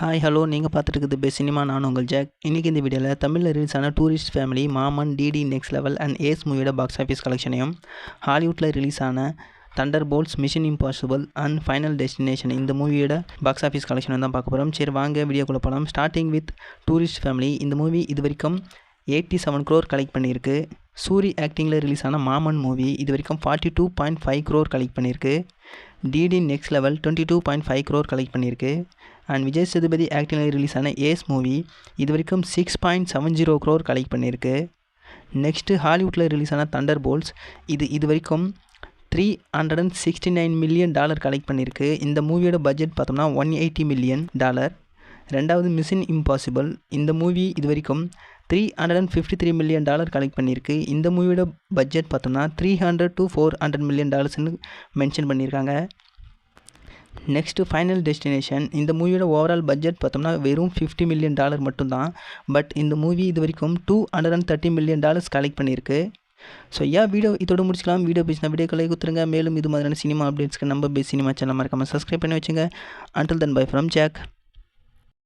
Hi hello நீங்கள் பார்த்துட்டு இருக்குது பெஸ்ட் சினிமா. நான் உங்கள் ஜாக். இன்றைக்கி இந்த வீடியோவில் தமிழில் ரிலீஸ் ஆன டூரிஸ்ட் ஃபேமிலி, மாமன், டிடி நெக்ஸ்ட் லெவல் அண்ட் ஏஸ் மூவியோட பாக்ஸ் ஆஃபீஸ் கலெக்ஷனையும், ஹாலிவுட்டில் ரிலீஸ் ஆன Thunderbolts, Mission Impossible and Final Destination இந்த மூவியோட பாக்ஸ் ஆஃபீஸ் கலெக்ஷன் தான் பார்க்க போகிறோம். சரி வாங்க வீடியோக்குள்ளே போகலாம். Starting with tourist family. இந்த மூவி இது வரைக்கும் 87 crore கலெக்ட் பண்ணியிருக்கு. சூரி ஆக்டிங்கில் ரிலீஸ் ஆன மாமன் மூவி இது வரைக்கும் 42.5 crore கலெக்ட் பண்ணியிருக்கு. டிடி நெக்ஸ்ட் லெவல் 22.5 crore கலெக்ட் பண்ணியிருக்கு. அண்ட் விஜய் சேதுபதி ஆக்டிங்கில் ரிலீஸ் ஆன ஏஸ் மூவி இது வரைக்கும் 6.70 crore கலெக்ட் பண்ணியிருக்கு. நெக்ஸ்ட்டு ஹாலிவுட்டில் ரிலீஸ் ஆன தண்டர் போல்ட்ஸ் இது வரைக்கும் $369 million கலெக்ட் பண்ணியிருக்கு. இந்த மூவியோட பட்ஜெட் பார்த்தோம்னா $180 million. ரெண்டாவது மிஷன் இம்பாசிபிள். இந்த மூவி இது வரைக்கும் $353 million கலெக்ட் பண்ணியிருக்கு. இந்த மூவியோட பட்ஜெட் பார்த்தோம்னா $300 to $400 million மென்ஷன் பண்ணியிருக்காங்க. Next final Destination. இந்த மூவியோட ஓவரால் பட்ஜெட் பார்த்தோம்னா வெறும் $50 million மட்டும்தான். பட் இந்த மூவி இது வரைக்கும் $230 million கலெக்ட் பண்ணியிருக்கு. ஸோ வீடியோ இதோட முடிச்சுக்கலாம். வீடியோ பேசினா வீடியோக்களை கொடுத்துருங்க. மேலும் இது மாதிரியான சினிமா அப்டேட்ஸ்க்கு நம்ம பெஸ்ட் சினிமா சேனல் மறக்காமல் சப்ஸ்கிரைப் பண்ணி வச்சுங்க. Until then bye from jack.